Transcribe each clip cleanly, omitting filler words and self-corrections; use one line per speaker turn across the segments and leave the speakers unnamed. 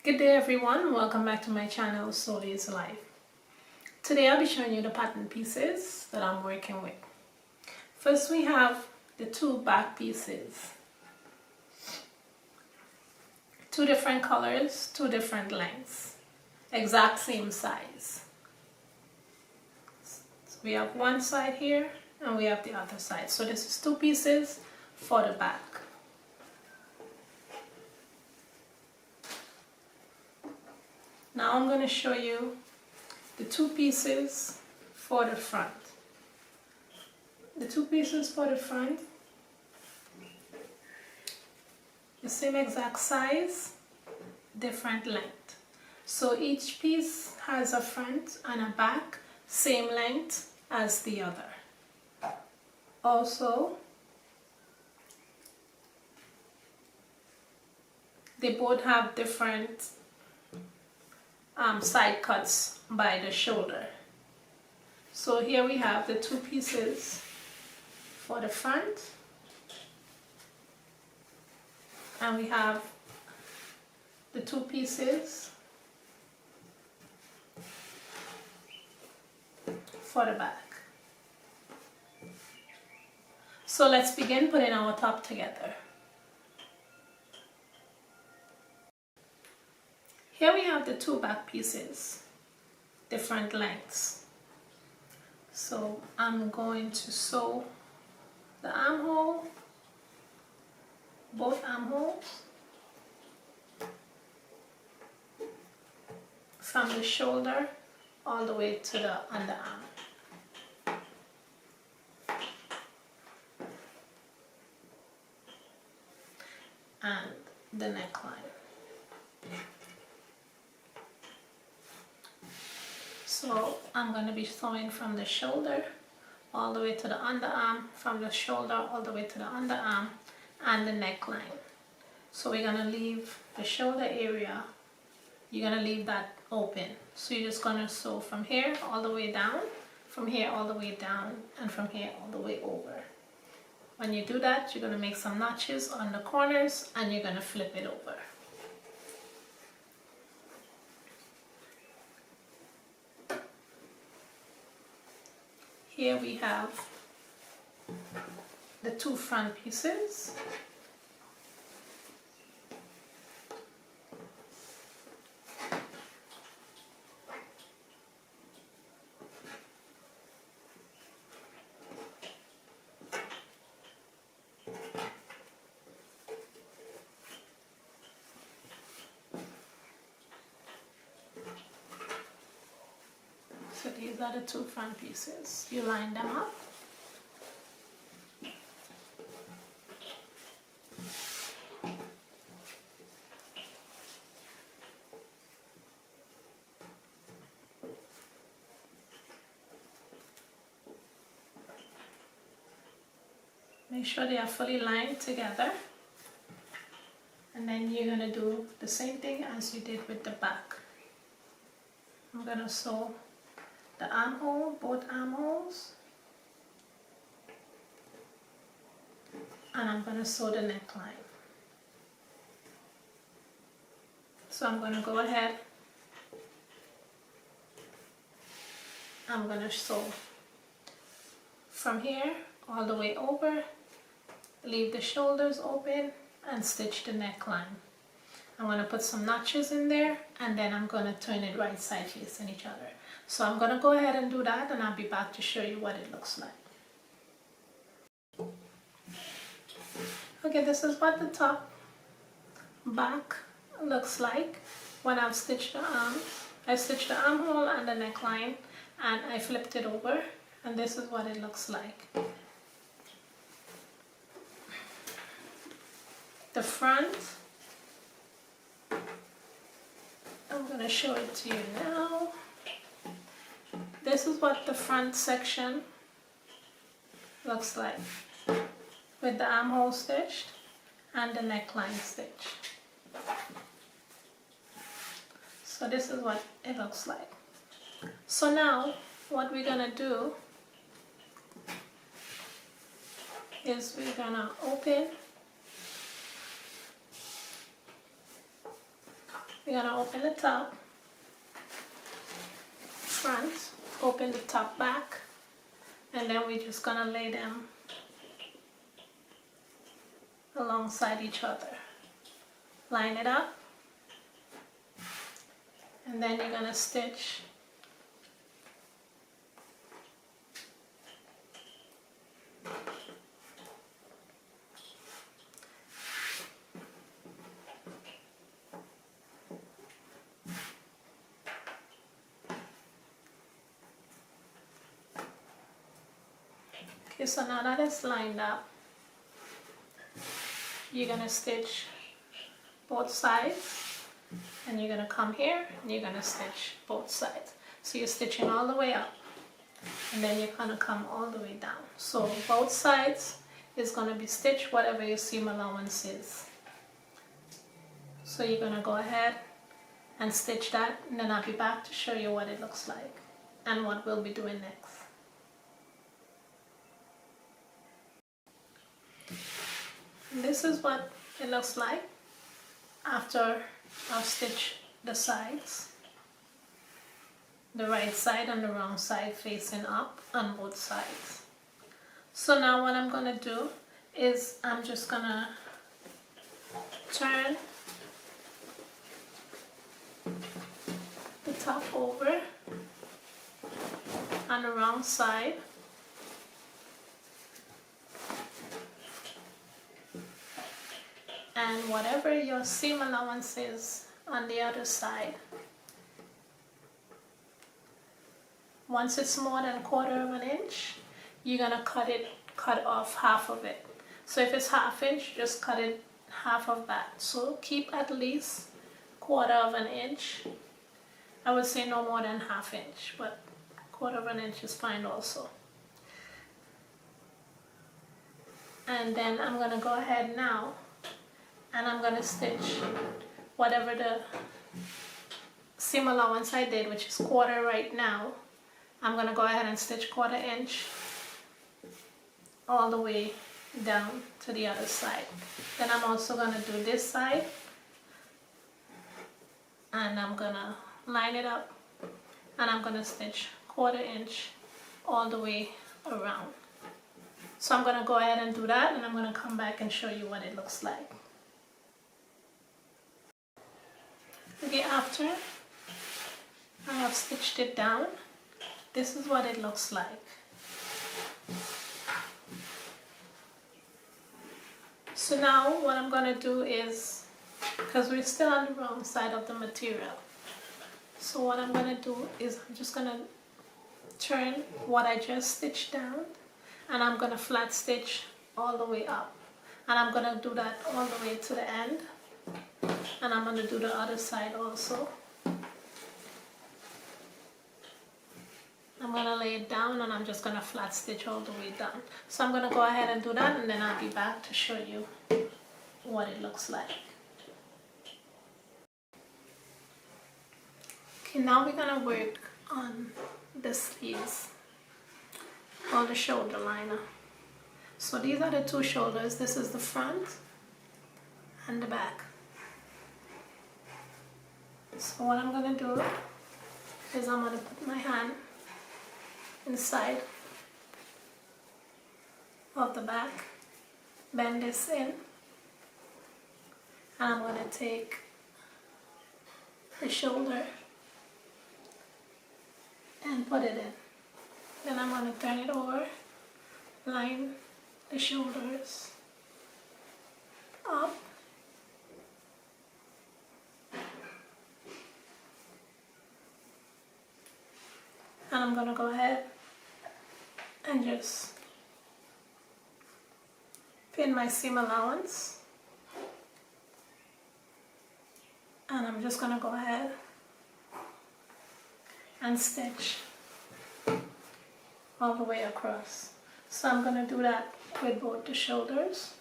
Good day everyone, welcome back to my channel Soul is Life. Today I'll be showing you the pattern pieces that I'm working with. First we have the two back pieces. Two different colors, two different lengths, exact same size. So we have one side here and we have the other side. So this is two pieces for the back. Now I'm going to show you the two pieces for the front. The two pieces for the front, the same exact size, different length. So each piece has a front and a back, same length as the other. Also, they both have different side cuts by the shoulder. So here we have the two pieces for the front, and we have the two pieces for the back. So let's begin putting our top together. Here we have the two back pieces, different lengths. So I'm going to sew the armhole, both armholes, from the shoulder all the way to the underarm. And the neckline. So I'm going to be sewing from the shoulder all the way to the underarm, from the shoulder all the way to the underarm, and the neckline. So we're going to leave the shoulder area, you're going to leave that open. So you're just going to sew from here all the way down, from here all the way down, and from here all the way over. When you do that, you're going to make some notches on the corners and you're going to flip it over. Here we have the two front pieces. So these are the two front pieces. You line them up. Make sure they are fully lined together. And then you're going to do the same thing as you did with the back. I'm going to sew the armhole, both armholes, and I'm going to sew the neckline. So I'm going to go ahead, I'm going to sew from here all the way over, leave the shoulders open, and stitch the neckline. I'm going to put some notches in there, and then I'm going to turn it right side facing each other. So I'm going to go ahead and do that, and I'll be back to show you what it looks like. Okay, this is what the top back looks like when I've stitched the arms. I stitched the armhole and the neckline, and I flipped it over, and this is what it looks like. The front, I'm going to show it to you now. This is what the front section looks like, with the armhole stitched and the neckline stitched. So this is what it looks like. So now what we're going to do is we're going to open we're gonna open the top, front, open the top back, and then we're just gonna lay them alongside each other. Line it up, and then you're gonna stitch Okay, so now that it's lined up, you're gonna stitch both sides, and you're gonna come here and you're gonna stitch both sides. So you're stitching all the way up, and then you're gonna come all the way down. So both sides is gonna be stitched whatever your seam allowance is. So you're gonna go ahead and stitch that, and then I'll be back to show you what it looks like and what we'll be doing next. This is what it looks like after I've stitched the sides, the right side and the wrong side facing up on both sides. So now what I'm gonna do is I'm just gonna turn the top over on the wrong side, and whatever your seam allowance is on the other side, once it's more than 1/4 of an inch, you're gonna cut off half of it. So if it's 1/2 inch, just cut it half of that. So keep at least 1/4 of an inch. I would say no more than 1/2 inch, but 1/4 of an inch is fine also. And then I'm gonna go ahead now and I'm gonna stitch whatever the seam allowance I did, which is 1/4 right now. I'm gonna go ahead and stitch 1/4 inch all the way down to the other side. Then I'm also gonna do this side, and I'm gonna line it up, and I'm gonna stitch 1/4 inch all the way around. So I'm gonna go ahead and do that, and I'm gonna come back and show you what it looks like. Okay, after I have stitched it down, this is what it looks like. So now what I'm gonna do is, because we're still on the wrong side of the material, so what I'm gonna do is I'm just gonna turn what I just stitched down, and I'm gonna flat stitch all the way up, and I'm gonna do that all the way to the end, and I'm gonna do the other side also. I'm gonna lay it down, and I'm just gonna flat stitch all the way down. So I'm gonna go ahead and do that, and then I'll be back to show you what it looks like. Okay, now we're gonna work on the sleeves or the shoulder liner. So these are the two shoulders. This is the front and the back. So what I'm gonna do is I'm gonna put my hand inside of the back, bend this in, and I'm gonna take the shoulder and put it in. Then I'm gonna turn it over, line the shoulders up, and I'm gonna go ahead and just pin my seam allowance, and I'm just gonna go ahead and stitch all the way across. So I'm gonna do that with both the shoulders,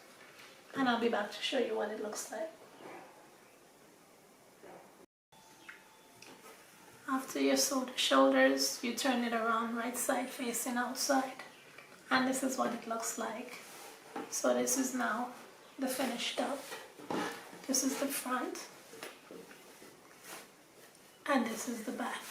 and I'll be back to show you what it looks like. After you sew the shoulders, you turn it around right side facing outside, and this is what it looks like. So this is now the finished top. This is the front, and this is the back.